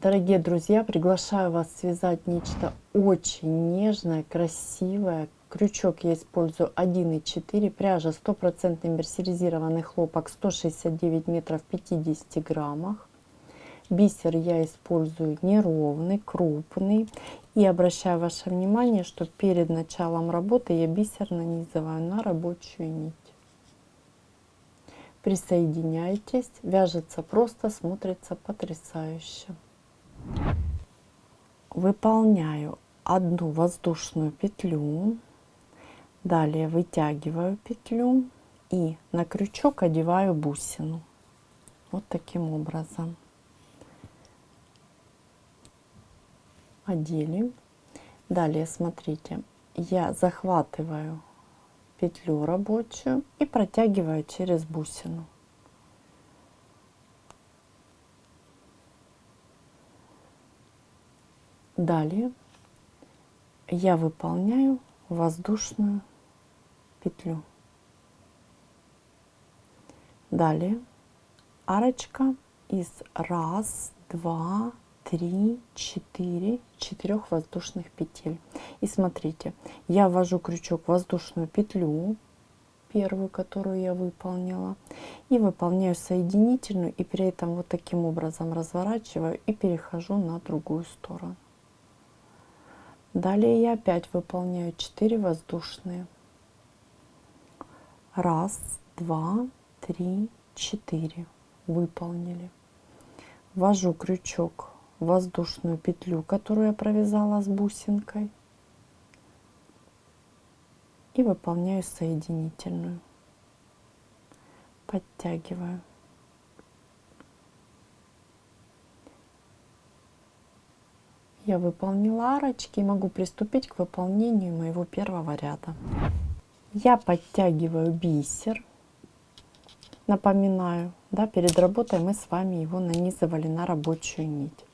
Дорогие друзья, приглашаю вас связать нечто очень нежное, красивое. Крючок я использую 1,4, пряжа 100% мерсеризированный хлопок, 169 метров в 50 граммах. Бисер я использую неровный, крупный. И обращаю ваше внимание, что перед началом работы я бисер нанизываю на рабочую нить. Присоединяйтесь, вяжется просто, смотрится потрясающе. Выполняю одну воздушную петлю, далее вытягиваю петлю и на крючок одеваю бусину. Вот таким образом. Одели. Далее смотрите, я захватываю петлю рабочую и протягиваю через бусину. Далее я выполняю воздушную петлю. Далее арочка из 1, 2, 3, 4, 4 воздушных петель. И смотрите, я ввожу крючок в воздушную петлю, первую, которую я выполнила, и выполняю соединительную, и при этом вот таким образом разворачиваю и перехожу на другую сторону. Далее я опять выполняю 4 воздушные. 1, 2, 3, 4. Выполнили. Ввожу крючок в воздушную петлю, которую я провязала с бусинкой, и выполняю соединительную. Подтягиваю. Я выполнила арочки и могу приступить к выполнению моего первого ряда. Я подтягиваю бисер. Напоминаю, да, перед работой мы с вами его нанизывали на рабочую нить.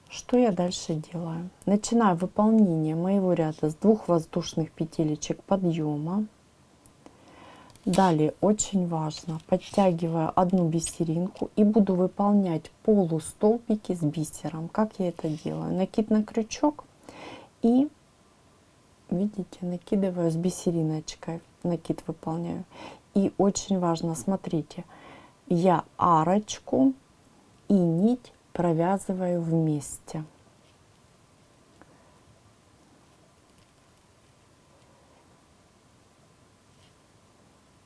Что я дальше делаю? Начинаю выполнение моего ряда с 2 воздушных петелечек подъема. Далее очень важно, подтягиваю одну бисеринку и буду выполнять полустолбики с бисером. Как я это делаю? Накид на крючок и, видите, накидываю с бисериночкой, накид выполняю. И очень важно, смотрите, я арочку и нить провязываю вместе.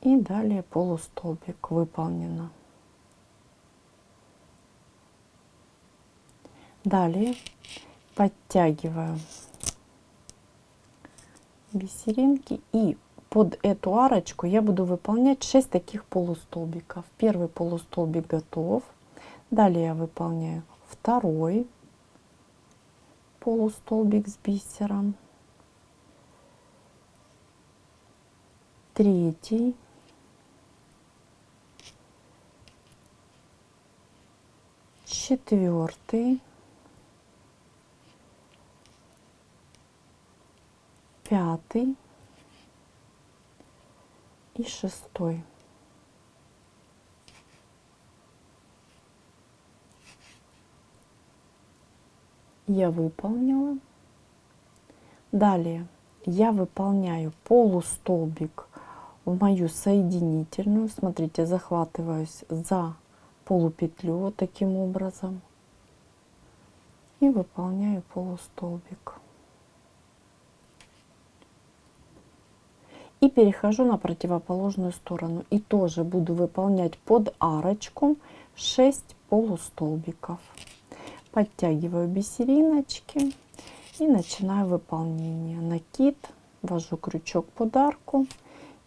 И далее полустолбик выполнено. Далее подтягиваю бисеринки, и под эту арочку я буду выполнять 6 таких полустолбиков. Первый полустолбик готов. Далее я выполняю второй полустолбик с бисером, третий, четвертый, пятый и шестой. Я выполнила. Далее я выполняю полустолбик в мою соединительную. Смотрите, захватываюсь за полупетлю вот таким образом и выполняю полустолбик. И перехожу на противоположную сторону и тоже буду выполнять под арочку 6 полустолбиков. Подтягиваю бисериночки и начинаю выполнение. Накид, ввожу крючок под арку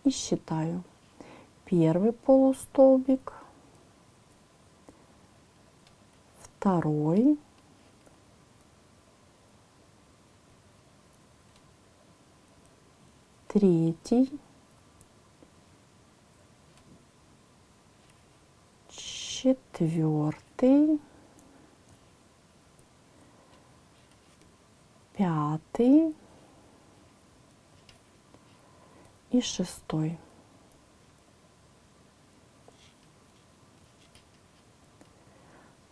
и считаю. Первый полустолбик, второй, третий, четвертый, пятый и шестой.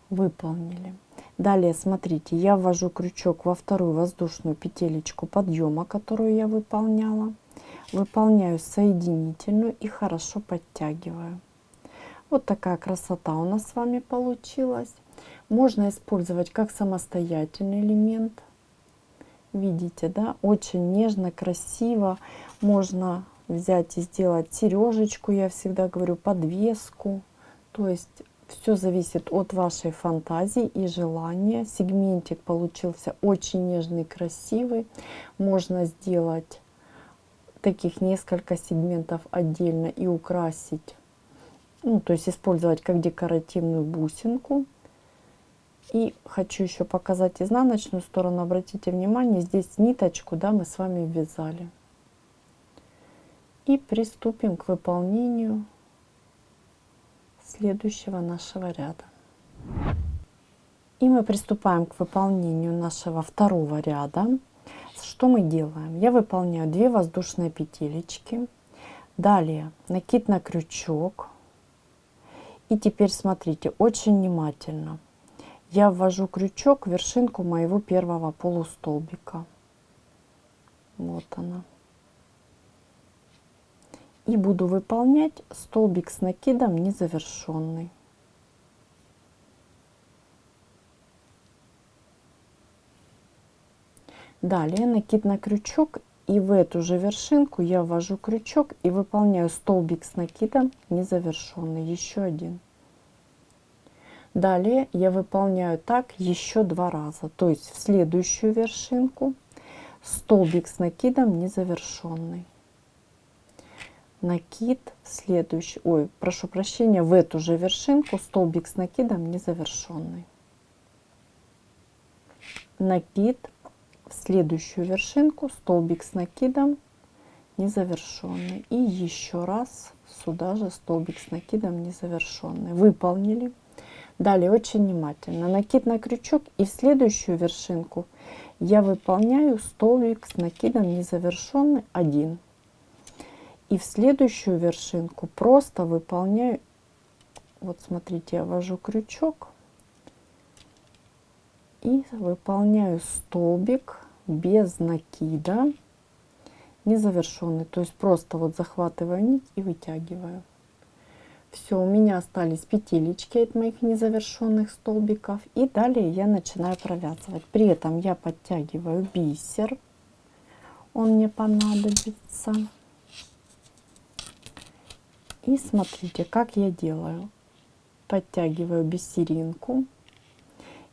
Выполнили. Далее, смотрите, я ввожу крючок во вторую воздушную петелечку подъема, которую я выполняла. Выполняю соединительную и хорошо подтягиваю. Вот такая красота у нас с вами получилась. Можно использовать как самостоятельный элемент. Видите, да? Очень нежно, красиво. Можно взять и сделать сережечку, я всегда говорю, подвеску. То есть все зависит от вашей фантазии и желания. Сегментик получился очень нежный, красивый. Можно сделать таких несколько сегментов отдельно и украсить. Ну, то есть использовать как декоративную бусинку. И хочу еще показать изнаночную сторону. Обратите внимание, здесь ниточку, да, мы с вами ввязали. И приступим к выполнению следующего нашего ряда. И мы приступаем к выполнению нашего второго ряда. Что мы делаем? Я выполняю 2 воздушные петелечки. Далее накид на крючок. И теперь смотрите, очень внимательно. Я ввожу крючок в вершинку моего первого полустолбика. Вот она. И буду выполнять столбик с накидом незавершенный. Далее накид на крючок, и в эту же вершинку я ввожу крючок и выполняю столбик с накидом незавершенный, еще один. Далее я выполняю так еще 2 раза, то есть в следующую вершинку столбик с накидом незавершенный. Накид в следующий, ой, прошу прощения, в эту же вершинку столбик с накидом незавершенный. Накид в следующую вершинку столбик с накидом незавершенный. И еще раз сюда же столбик с накидом незавершенный. Выполнили. Далее очень внимательно. Накид на крючок, и в следующую вершинку я выполняю столбик с накидом незавершенный 1. И в следующую вершинку просто выполняю, вот смотрите, я ввожу крючок и выполняю столбик без накида незавершенный. То есть просто вот захватываю нить и вытягиваю. Все, у меня остались петелечки от моих незавершенных столбиков. И далее я начинаю провязывать. При этом я подтягиваю бисер. Он мне понадобится. И смотрите, как я делаю. Подтягиваю бисеринку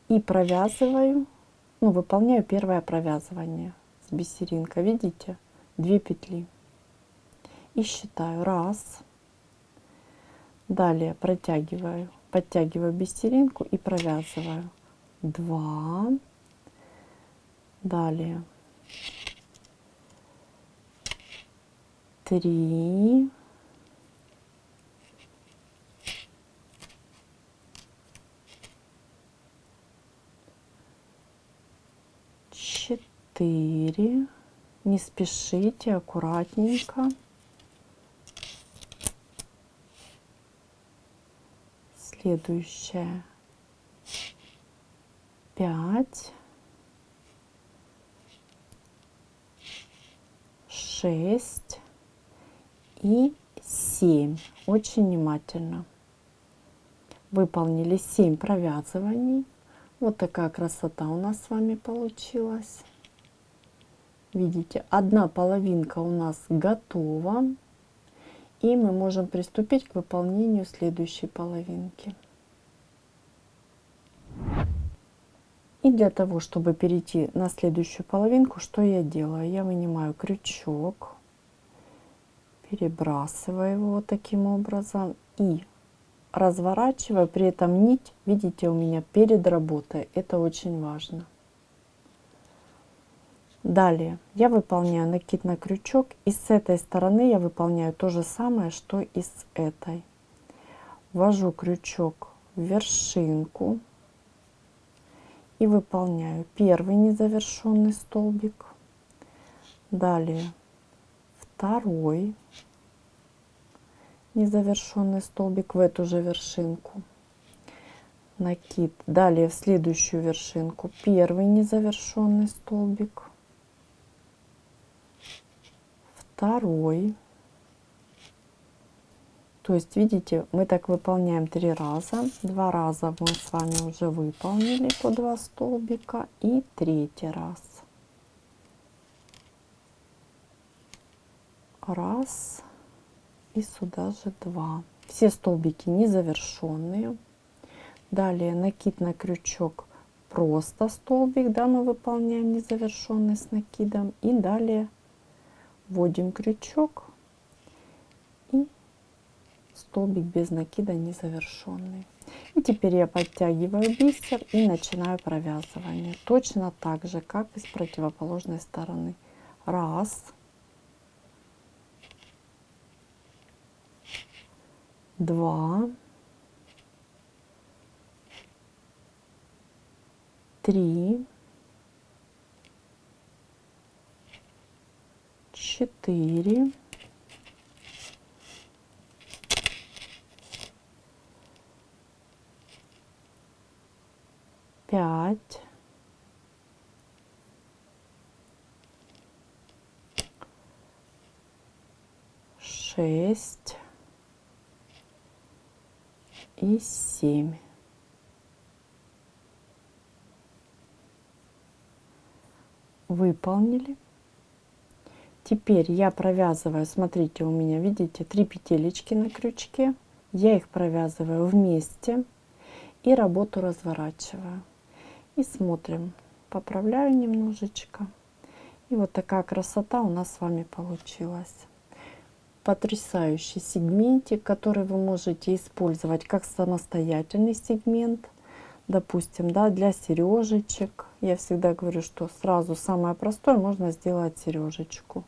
и провязываю, ну, выполняю первое провязывание с бисеринкой. Видите? 2 петли. И считаю. 1. Далее протягиваю, подтягиваю бисеринку и провязываю. 2. Далее 3. 4. Не спешите, аккуратненько. Следующая 5, 6 и 7. Очень внимательно. Выполнили 7 провязываний. Вот такая красота у нас с вами получилась. Видите, одна половинка у нас готова. И мы можем приступить к выполнению следующей половинки. И для того, чтобы перейти на следующую половинку, что я делаю? Я вынимаю крючок, перебрасываю его вот таким образом и разворачиваю. При этом нить, видите, у меня перед работой. Это очень важно. Далее я выполняю накид на крючок, и с этой стороны я выполняю то же самое, что и с этой. Ввожу крючок в вершинку и выполняю первый незавершенный столбик. Далее второй незавершенный столбик в эту же вершинку. накид. Далее в следующую вершинку первый незавершенный столбик, второй. То есть, видите, мы так выполняем 3 раза. 2 раза мы с вами уже выполнили по 2 столбика. И третий раз. Раз. И сюда же 2. Все столбики незавершенные. Далее накид на крючок, просто столбик, да, мы выполняем незавершенный с накидом. И далее вводим крючок и столбик без накида незавершенный. И теперь я подтягиваю бисер и начинаю провязывание. Точно так же, как и с противоположной стороны. Раз. Два. Три. Четыре. 5, 6 и 7. Выполнили. Теперь я провязываю, смотрите, у меня, видите, 3 петелечки на крючке. Я их провязываю вместе и работу разворачиваю. И смотрим, поправляю немножечко. И вот такая красота у нас с вами получилась. Потрясающий сегментик, который вы можете использовать как самостоятельный сегмент, допустим, да, для сережечек. Я всегда говорю, что сразу самое простое можно сделать сережечку.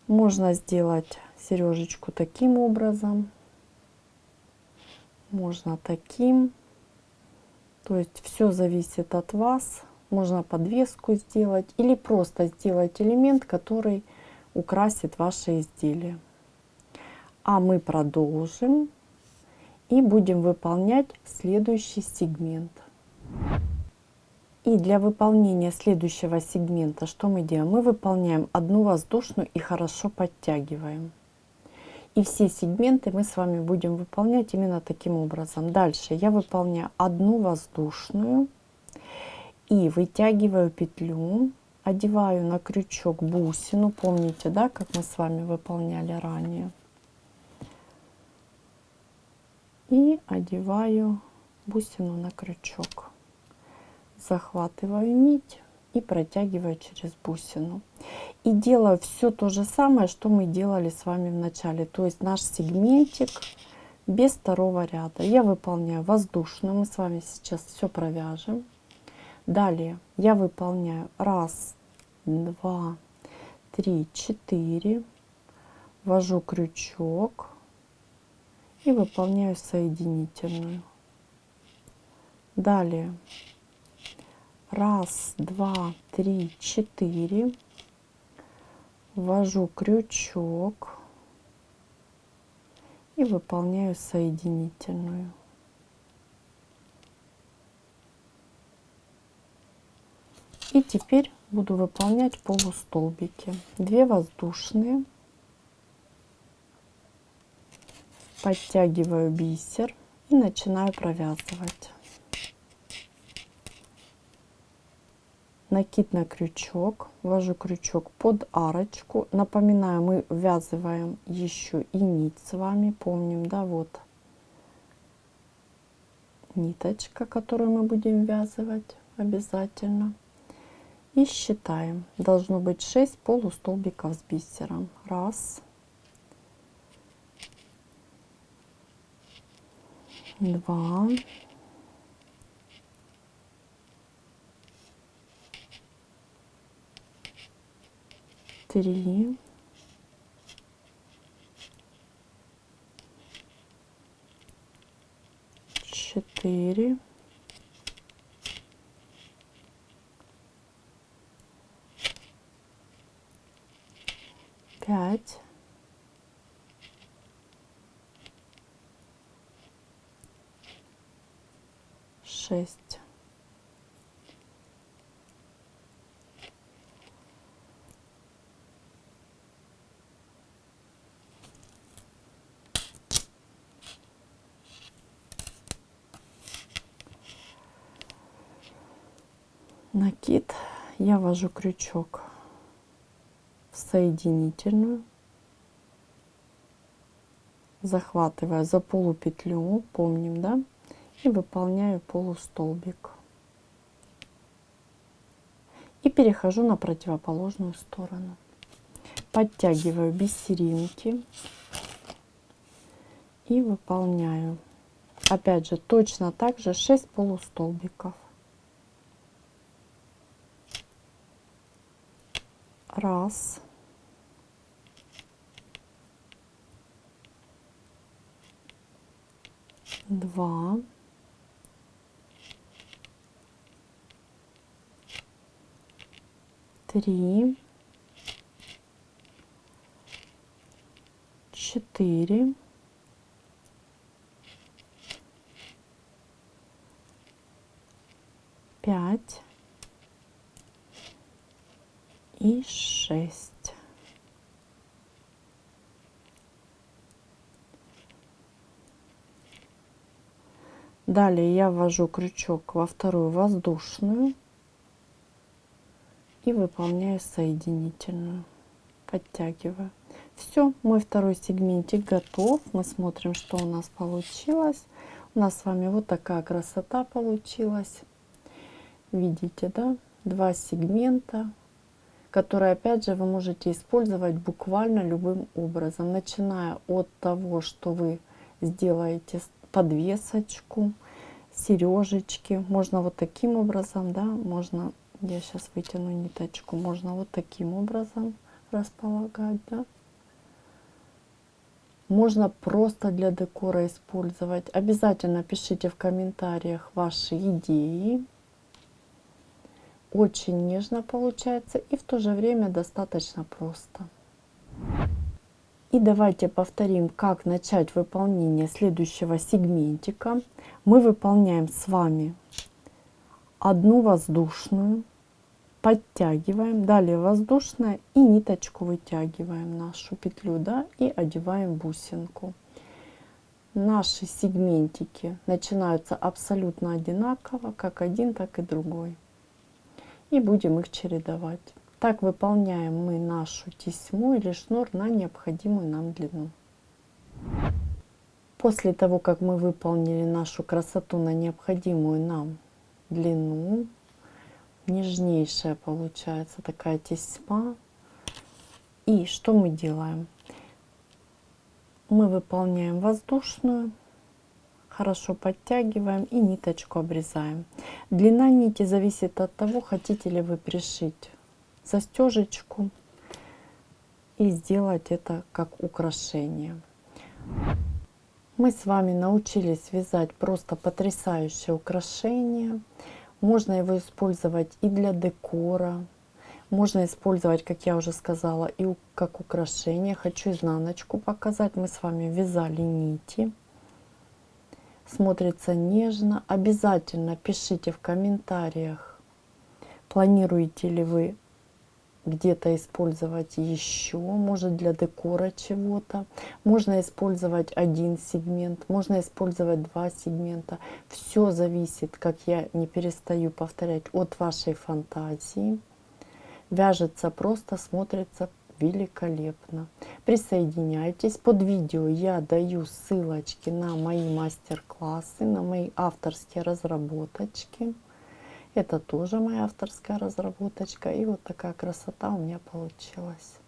Можно сделать сережечку таким образом, можно таким. То есть все зависит от вас. Можно подвеску сделать или просто сделать элемент, который украсит ваше изделие. А мы продолжим и будем выполнять следующий сегмент. И для выполнения следующего сегмента что мы делаем? Мы выполняем одну воздушную и хорошо подтягиваем. И все сегменты мы с вами будем выполнять именно таким образом. Дальше я выполняю одну воздушную и вытягиваю петлю, одеваю на крючок бусину. Помните, да, как мы с вами выполняли ранее? И одеваю бусину на крючок. Захватываю нить и протягиваю через бусину. И делаю все то же самое, что мы делали с вами в начале. То есть наш сегментик без второго ряда. Я выполняю воздушную. Мы с вами сейчас все провяжем. Далее я выполняю 1, 2, 3, 4. Ввожу крючок и выполняю соединительную. Далее 1, 2, 3, 4. Ввожу крючок и выполняю соединительную. И теперь буду выполнять полустолбики. 2 воздушные. Подтягиваю бисер и начинаю провязывать. Накид на крючок, ввожу крючок под арочку. Напоминаю, мы ввязываем еще и нить с вами. Помним, да, вот ниточка, которую мы будем ввязывать обязательно. И считаем. Должно быть 6 полустолбиков с бисером. 1, 2, 3, 4, 5, 6. Накид я ввожу крючок в соединительную, захватываю за полупетлю, помним, да, и выполняю полустолбик. И перехожу на противоположную сторону. Подтягиваю бисеринки и выполняю. Опять же, точно так же 6 полустолбиков. Раз. Два. Три. Четыре. Пять. И 6. Далее я ввожу крючок во вторую воздушную и выполняю соединительную. Подтягиваю. Все, мой второй сегментик готов. Мы смотрим, что у нас получилось. У нас с вами вот такая красота получилась. Видите, да? 2 сегмента, которые, опять же, вы можете использовать буквально любым образом, начиная от того, что вы сделаете подвесочку, сережечки. Можно вот таким образом, да, можно, я сейчас вытяну ниточку, можно вот таким образом располагать, да. Можно просто для декора использовать. Обязательно пишите в комментариях ваши идеи. Очень нежно получается и в то же время достаточно просто. И давайте повторим, как начать выполнение следующего сегментика. Мы выполняем с вами одну воздушную, подтягиваем, далее воздушная и ниточку вытягиваем нашу петлю, да, и одеваем бусинку. Наши сегментики начинаются абсолютно одинаково, как один, так и другой. И будем их чередовать. Так выполняем мы нашу тесьму или шнур на необходимую нам длину. После того, как мы выполнили нашу красоту на необходимую нам длину, нежнейшая получается такая тесьма. И что мы делаем? Мы выполняем воздушную, хорошо подтягиваем и ниточку обрезаем. Длина нити зависит от того, хотите ли вы пришить застежечку и сделать это как украшение. Мы с вами научились вязать просто потрясающее украшение. Можно его использовать и для декора. Можно использовать, как я уже сказала, и как украшение. Хочу изнаночку показать. Мы с вами вязали нити. Смотрится нежно. Обязательно пишите в комментариях, планируете ли вы где-то использовать еще, может для декора чего-то. Можно использовать один сегмент, можно использовать 2 сегмента. Все зависит, как я не перестаю повторять, от вашей фантазии. Вяжется просто, смотрится великолепно. Присоединяйтесь. Под видео я даю ссылочки на мои мастер-классы, на мои авторские разработочки. Это тоже моя авторская разработочка. И вот такая красота у меня получилась.